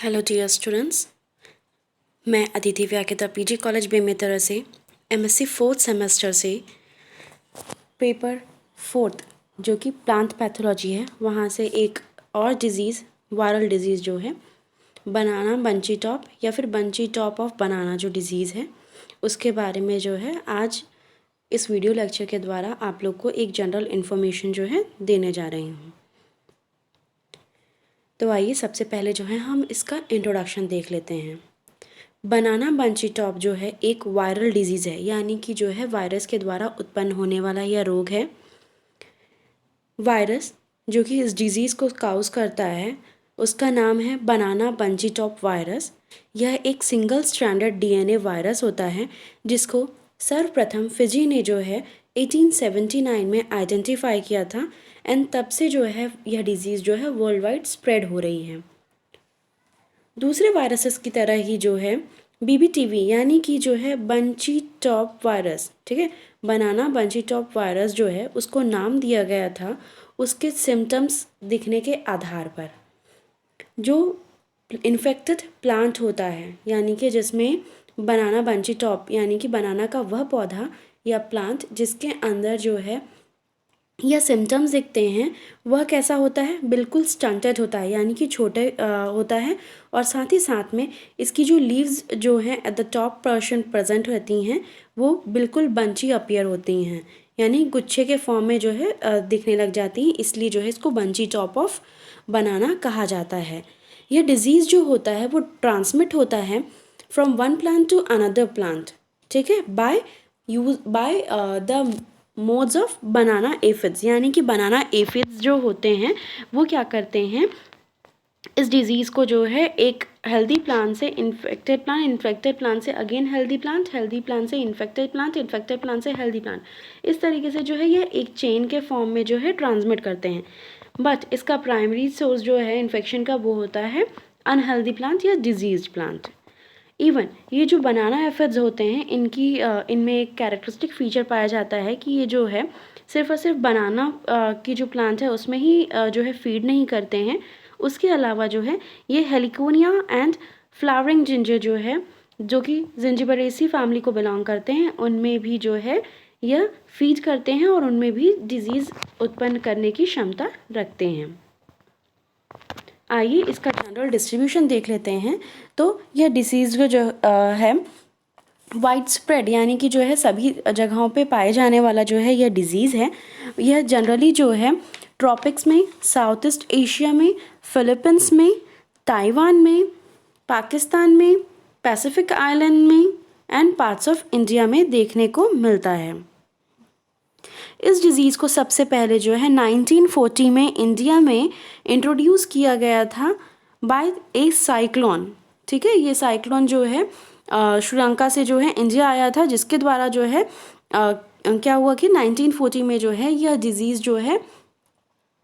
Hello dear students, मैं अदिति व्याख्याता PG college Bemetara से एमएससी फोर्थ सेमेस्टर से पेपर फोर्थ जो कि प्लांट पैथोलॉजी है वहाँ से एक और डिज़ीज़ वायरल डिज़ीज़ जो है बनाना बंची टॉप या फिर बंची टॉप ऑफ बनाना जो डिज़ीज़ है उसके बारे में जो है आज इस वीडियो लेक्चर के द्वारा आप लोग को एक जनरल इन्फॉर्मेशन जो है देने जा रही हूँ। तो आइए सबसे पहले जो है हम इसका इंट्रोडक्शन देख लेते हैं। बनाना बंची टॉप जो है एक वायरल डिजीज़ है, यानी कि जो है वायरस के द्वारा उत्पन्न होने वाला यह रोग है। वायरस जो कि इस डिज़ीज़ को काउज करता है उसका नाम है बनाना बंची टॉप वायरस। यह एक सिंगल स्ट्रैंडर्ड डीएनए वायरस होता है जिसको सर्वप्रथम फिजी ने जो है 1879 में आइडेंटिफाई किया था एंड तब से जो है यह डिज़ीज़ जो है वर्ल्ड वाइड स्प्रेड हो रही है। दूसरे वायरसेस की तरह ही जो है बीबीटीवी यानी कि जो है बंची टॉप वायरस, ठीक है, बनाना बंची टॉप वायरस जो है उसको नाम दिया गया था उसके सिम्टम्स दिखने के आधार पर। जो इन्फेक्टेड प्लांट होता है यानी कि जिसमें बनाना बंची टॉप यानी कि बनाना का वह पौधा या प्लांट जिसके अंदर जो है या सिम्टम्स दिखते हैं वह कैसा होता है, बिल्कुल स्टंटेड होता है यानी कि छोटे होता है और साथ ही साथ में इसकी जो लीव्स जो हैं at the top portion present रहती हैं वो बिल्कुल बंची अपीयर होती हैं यानी गुच्छे के फॉर्म में जो है दिखने लग जाती हैं, इसलिए जो है इसको बंची टॉप ऑफ बनाना कहा जाता है। यह डिजीज़ जो होता है वो ट्रांसमिट होता है from one plant to another plant, ठीक है, by the modes of banana aphids, यानी कि बनाना एफिड्स जो होते हैं वो क्या करते हैं, इस डिज़ीज़ को जो है एक हेल्दी प्लांट से इन्फेक्टेड प्लांट से अगेन हेल्दी प्लांट से इन्फेक्टेड प्लांट से हेल्दी प्लांट, इस तरीके से जो है यह एक चेन के फॉर्म में जो है ट्रांसमिट करते हैं। बट इसका प्राइमरी सोर्स जो है इन्फेक्शन का वो होता है अनहेल्दी प्लांट या डिजीज प्लांट। इवन ये जो बनाना एफिड्स होते हैं इनमें एक कैरेक्टरिस्टिक फीचर पाया जाता है कि ये जो है सिर्फ और सिर्फ बनाना की जो प्लांट है उसमें ही जो है फीड नहीं करते हैं, उसके अलावा जो है ये हेलिकोनिया एंड फ्लावरिंग जिंजर जो है जो कि जिंजिबरेसी फैमिली को बिलोंग करते हैं उनमें भी जो है यह फीड करते हैं और उनमें भी डिजीज़ उत्पन्न करने की क्षमता रखते हैं। आइए इसका जनरल डिस्ट्रीब्यूशन देख लेते हैं। तो यह डिसीज़ जो है वाइड स्प्रेड यानी कि जो है सभी जगहों पे पाए जाने वाला जो है यह डिज़ीज़ है। यह जनरली जो है ट्रॉपिक्स में, साउथ ईस्ट एशिया में, फिलीपींस में, ताइवान में, पाकिस्तान में, पैसिफिक आइलैंड में एंड पार्ट्स ऑफ इंडिया में देखने को मिलता है। इस डिज़ीज़ को सबसे पहले जो है 1940 में इंडिया में इंट्रोड्यूस किया गया था बाय ए साइक्लोन, ठीक है। ये साइक्लोन जो है श्रीलंका से जो है इंडिया आया था जिसके द्वारा जो है क्या हुआ कि 1940 में जो है यह डिज़ीज़ जो है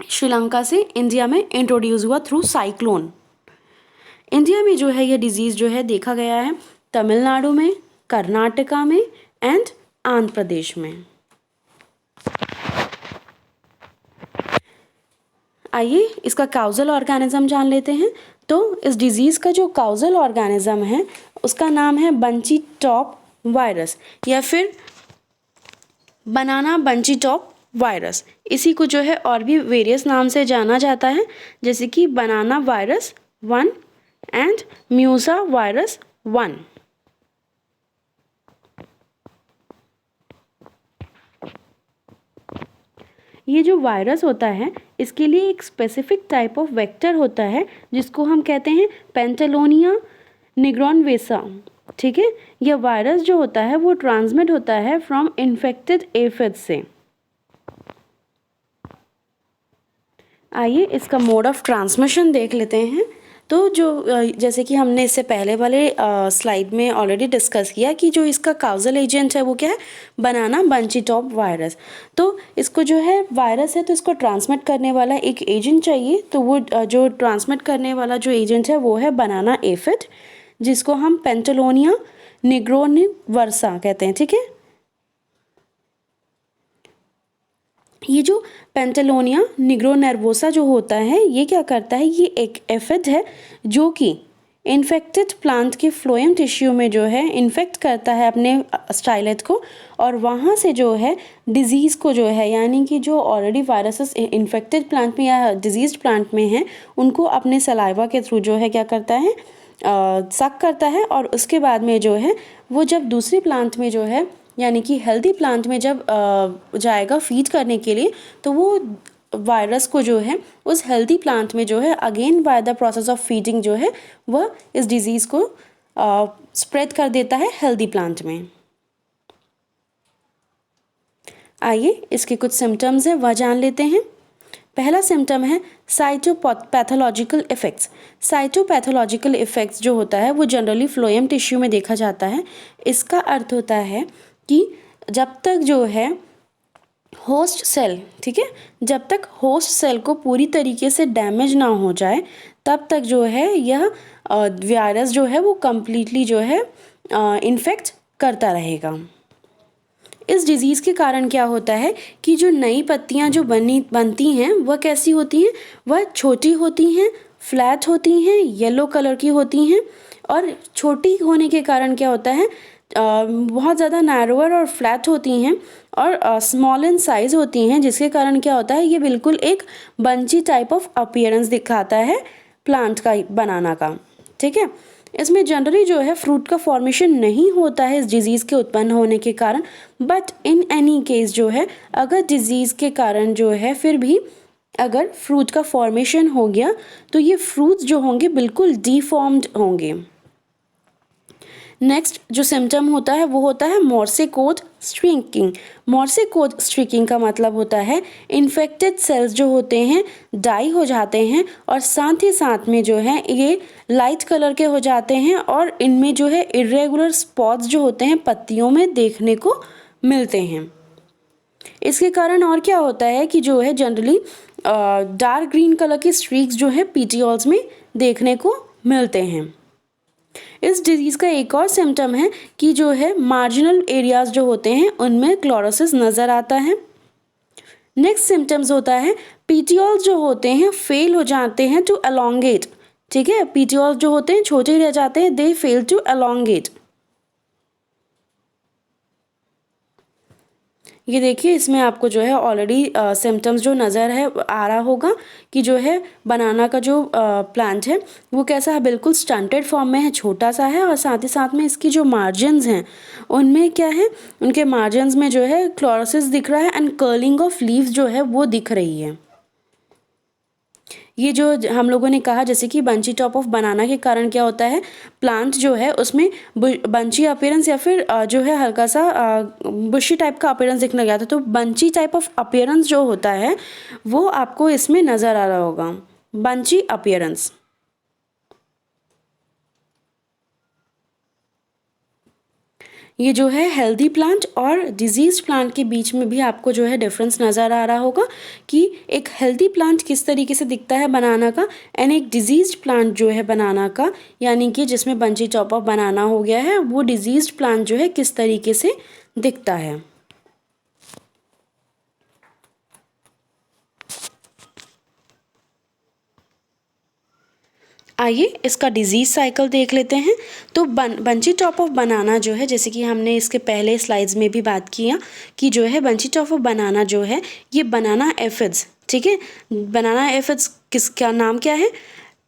श्रीलंका से इंडिया में इंट्रोड्यूस हुआ थ्रू साइक्लोन। इंडिया में जो है यह डिज़ीज़ जो है देखा गया है तमिलनाडु में, कर्नाटका में एंड आंध्र प्रदेश में। आइए इसका काउजल ऑर्गेनिज्म जान लेते हैं। तो इस डिज़ीज़ का जो काउजल ऑर्गेनिज्म है उसका नाम है बंची टॉप वायरस या फिर बनाना बंची टॉप वायरस। इसी को जो है और भी वेरियस नाम से जाना जाता है जैसे कि बनाना वायरस 1 एंड म्यूसा वायरस 1। ये जो वायरस होता है इसके लिए एक स्पेसिफिक टाइप ऑफ वेक्टर होता है जिसको हम कहते हैं पेंटेलोनिया निग्रोनवेसा, ठीक है। यह वायरस जो होता है वो ट्रांसमिट होता है फ्रॉम इन्फेक्टेड एफिड्स से। आइए इसका मोड ऑफ ट्रांसमिशन देख लेते हैं। तो जो जैसे कि हमने इससे पहले वाले स्लाइड में ऑलरेडी डिस्कस किया कि जो इसका काउजल एजेंट है वो क्या है, बनाना बंची टॉप वायरस। तो इसको जो है वायरस है तो इसको ट्रांसमिट करने वाला एक एजेंट चाहिए, तो वो जो ट्रांसमिट करने वाला जो एजेंट है वो है बनाना एफिड जिसको हम पेंटेलोनिया निग्रोनिवर्सा कहते हैं, ठीक है। ये जो पेंटेलोनिया निग्रोनर्वोसा जो होता है ये क्या करता है, ये एक एफिड है जो कि इन्फेक्टेड प्लांट के फ्लोएम टिश्यू में जो है इन्फेक्ट करता है अपने स्टाइलेट को, और वहाँ से जो है डिजीज़ को जो है, यानी कि जो ऑलरेडी वायरसेस इन्फेक्टेड प्लांट में या डिजीज प्लांट में हैं उनको अपने सलाइवा के थ्रू जो है क्या करता है, सक करता है, और उसके बाद में जो है वो जब दूसरे प्लांट में जो है यानी कि हेल्दी प्लांट में जब जाएगा फीड करने के लिए, तो वो वायरस को जो है उस हेल्दी प्लांट में जो है again by the process of feeding जो है वह इस डिजीज़ को स्प्रेड कर देता है हेल्दी प्लांट में। आइए इसके कुछ सिम्टम्स हैं वह जान लेते हैं। पहला सिम्टम है साइटोपैथोलॉजिकल इफ़ेक्ट्स। साइटोपैथोलॉजिकल इफ़ेक्ट्स जो होता है वो जनरली फ्लोएम टिश्यू में देखा जाता है। इसका अर्थ होता है कि जब तक जो है होस्ट सेल, ठीक है, जब तक होस्ट सेल को पूरी तरीके से डैमेज ना हो जाए तब तक जो है यह वायरस जो है वो कम्प्लीटली जो है इन्फेक्ट करता रहेगा। इस डिज़ीज़ के कारण क्या होता है कि जो नई पत्तियां जो बनती हैं वह कैसी होती हैं, वह छोटी होती हैं, फ्लैट होती हैं, येलो कलर की होती हैं, और छोटी होने के कारण क्या होता है बहुत ज़्यादा नैरोअर और फ्लैट होती हैं और स्मॉल इन साइज़ होती हैं, जिसके कारण क्या होता है ये बिल्कुल एक बंची टाइप ऑफ अपीयरेंस दिखाता है प्लांट का, बनाना का, ठीक है। इसमें जनरली जो है फ्रूट का फॉर्मेशन नहीं होता है इस डिज़ीज़ के उत्पन्न होने के कारण, बट इन एनी केस जो है अगर डिज़ीज़ के कारण जो है फिर भी अगर फ्रूट का फॉर्मेशन हो गया तो ये फ्रूट्स जो होंगे बिल्कुल डिफॉर्म्ड होंगे। नेक्स्ट जो सिम्टम होता है वो होता है मोर्सेकोट स्ट्रिकिंग। मोर्सेकोट स्ट्रिकिंग का मतलब होता है इन्फेक्टेड सेल्स जो होते हैं डाई हो जाते हैं और साथ ही साथ में जो है ये लाइट कलर के हो जाते हैं और इनमें जो है इरेगुलर स्पॉट्स जो होते हैं पत्तियों में देखने को मिलते हैं। इसके कारण और क्या होता है कि जो है जनरली डार्क ग्रीन कलर के स्ट्रीक्स जो है पीटियोल्स में देखने को मिलते हैं। इस डिजीज़ का एक और सिम्टम है कि जो है मार्जिनल एरियाज जो होते हैं उनमें क्लोरोसिस नज़र आता है। नेक्स्ट सिम्टम्स होता है पीटियोल्स जो होते हैं फेल हो जाते हैं टू एलोंगेट, ठीक है, पीटियोल्स जो होते हैं छोटे रह जाते हैं, दे फेल टू एलोंगेट। ये देखिए इसमें आपको जो है ऑलरेडी सिम्टम्स जो नज़र है आ रहा होगा कि जो है बनाना का जो प्लांट है वो कैसा है, बिल्कुल स्टंटेड फॉर्म में है, छोटा सा है, और साथ ही साथ में इसकी जो मार्जिन्स हैं उनमें क्या है, उनके मार्जिन्स में जो है क्लोरोसिस दिख रहा है एंड कर्लिंग ऑफ लीव्स जो है वो दिख रही है। ये जो हम लोगों ने कहा जैसे कि बंची टॉप ऑफ बनाना के कारण क्या होता है, प्लांट जो है उसमें बंची अपीयरेंस या फिर जो है हल्का सा बुशी टाइप का अपीयरेंस दिखने लगा था, तो बंची टाइप ऑफ अपीयरेंस जो होता है वो आपको इसमें नज़र आ रहा होगा, बंची अपीयरेंस। ये जो है हेल्दी प्लांट और डिजीज प्लांट के बीच में भी आपको जो है डिफरेंस नज़र आ रहा होगा कि एक हेल्दी प्लांट किस तरीके से दिखता है बनाना का एंड एक डिजीज प्लांट जो है बनाना का, यानी कि जिसमें बंची टॉप ऑफ बनाना हो गया है, वो डिजीज प्लांट जो है किस तरीके से दिखता है। आइए इसका डिज़ीज़ साइकिल देख लेते हैं। तो बंची टॉप ऑफ बनाना जो है, जैसे कि हमने इसके पहले स्लाइड्स में भी बात किया कि जो है बंची टॉप ऑफ बनाना जो है ये बनाना एफिड्स, ठीक है, बनाना एफिड्स किसका नाम क्या है,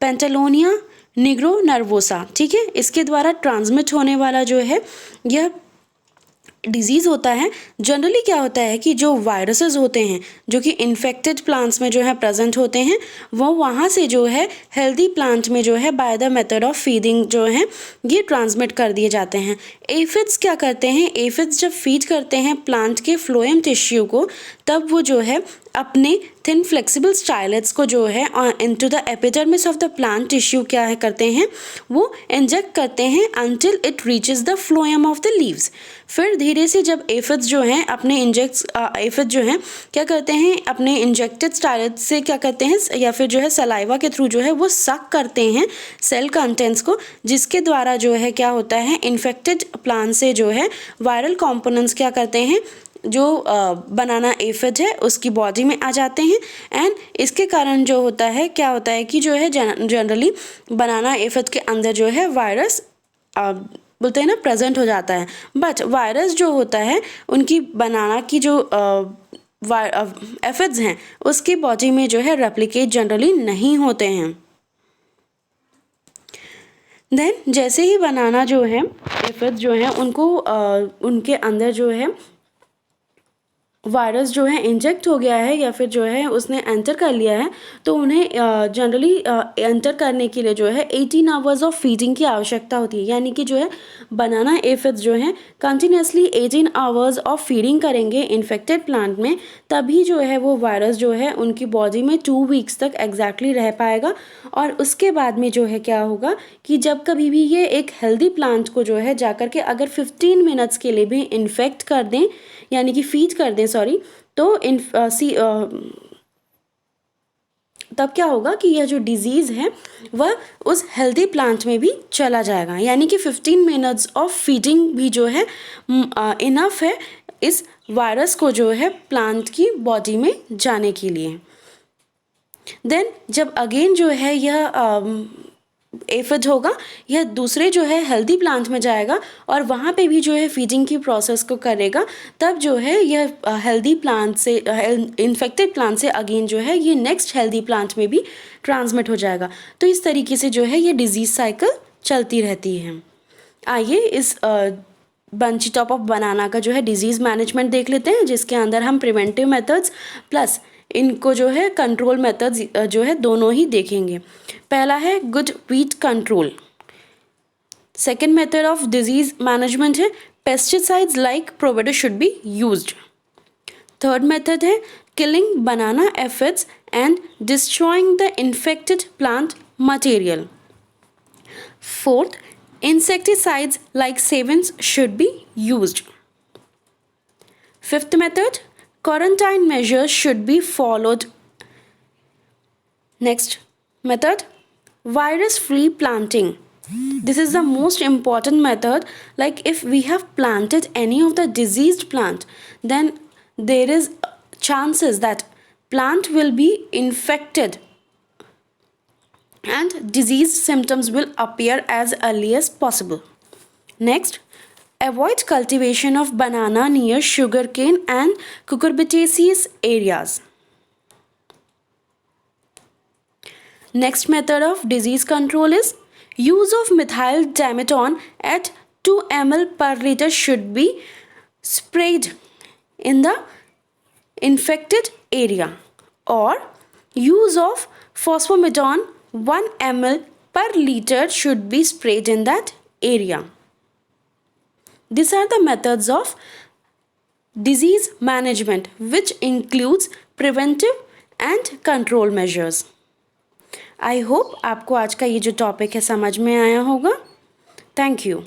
पेंटालोनिया निग्रो नर्वोसा, ठीक है, इसके द्वारा ट्रांसमिट होने वाला जो है यह डिजीज़ होता है। जनरली क्या होता है कि जो वायरसेस होते हैं जो कि इन्फेक्टेड प्लांट्स में जो है प्रेजेंट होते हैं वो वहाँ से जो है हेल्दी प्लांट में जो है by the method of feeding जो है ये ट्रांसमिट कर दिए जाते हैं। एफिड्स क्या करते हैं, एफिड्स जब फीड करते हैं प्लांट के फ्लोएम टिश्यू को तब वो जो है अपने थिन फ्लेक्सिबल स्टाइलेट्स को जो है into the epidermis of the plant tissue क्या है करते हैं, वो इंजेक्ट करते हैं until it reaches the phloem of the leaves. फिर धीरे से जब एफिड्स जो हैं अपने एफिड जो हैं क्या करते हैं, अपने इंजेक्टेड स्टाइलेट्स से क्या करते हैं या फिर जो है सलाइवा के थ्रू जो है वो सक करते हैं सेल कंटेंट्स को, जिसके द्वारा जो है क्या होता है इन्फेक्टेड प्लांट से जो है वायरल कॉम्पोनेंट्स क्या करते हैं जो बनाना एफिड है उसकी बॉडी में आ जाते हैं एंड इसके कारण जो होता है क्या होता है कि जो है जनरली बनाना एफिड के अंदर जो है वायरस बोलते हैं ना प्रेजेंट हो जाता है। बट वायरस जो होता है उनकी बनाना की जो एफिड्स हैं उसकी बॉडी में जो है रेप्लिकेट जनरली नहीं होते हैं। देन जैसे ही बनाना जो है एफिड्स जो हैं उनको उनके अंदर जो है वायरस जो है इंजेक्ट हो गया है या फिर जो है उसने एंटर कर लिया है, तो उन्हें जनरली एंटर करने के लिए जो है 18 आवर्स ऑफ फीडिंग की आवश्यकता होती है। यानी कि जो है बनाना एफिड्स जो हैं कंटिन्यूसली 18 आवर्स ऑफ फीडिंग करेंगे इन्फेक्टेड प्लांट में, तभी जो है वो वायरस जो है उनकी बॉडी में 2 वीक्स तक एग्जैक्टली रह पाएगा। और उसके बाद में जो है क्या होगा कि जब कभी भी ये एक हेल्दी प्लांट को जो है जाकर के अगर 15 मिनट्स के लिए भी इन्फेक्ट कर दें यानी कि फीड कर दें तो तब क्या होगा कि यह जो डिजीज़ है वह उस हेल्दी प्लांट में भी चला जाएगा। यानी कि 15 मिनट्स ऑफ फीडिंग भी जो है इनफ है इस वायरस को जो है प्लांट की बॉडी में जाने के लिए। देन जब अगेन जो है यह एफिड होगा, यह दूसरे जो है हेल्दी प्लांट में जाएगा और वहाँ पे भी जो है फीडिंग की प्रोसेस को करेगा, तब जो है यह हेल्दी प्लांट से इन्फेक्टेड प्लांट से अगेन जो है ये नेक्स्ट हेल्दी प्लांट में भी ट्रांसमिट हो जाएगा। तो इस तरीके से जो है ये डिजीज़ साइकिल चलती रहती है। आइए इस बंची टॉप ऑफ बनाना का जो है डिजीज़ मैनेजमेंट देख लेते हैं, जिसके अंदर हम प्रिवेंटिव मेथड्स प्लस इनको जो है कंट्रोल मेथड्स जो है दोनों ही देखेंगे। पहला है good weed control. Second method of disease management है pesticides like Provado should be used. Third method है killing banana aphids and destroying the infected plant material. Fourth, insecticides like Savins should be used. Fifth method, quarantine measures should be followed. Next method, virus-free planting. This is the most important method. Like if we have planted any of the diseased plant, then there is chances that plant will be infected and disease symptoms will appear as early as possible. Next, avoid cultivation of banana near sugarcane and cucurbitaceous areas. Next method of disease control is use of methyl dimeton at 2 ml per liter should be sprayed in the infected area, or use of phosphomethone 1 ml per liter should be sprayed in that area. These are the methods of disease management which includes preventive and control measures. I hope आपको आज का ये जो topic है समझ में आया होगा। Thank you.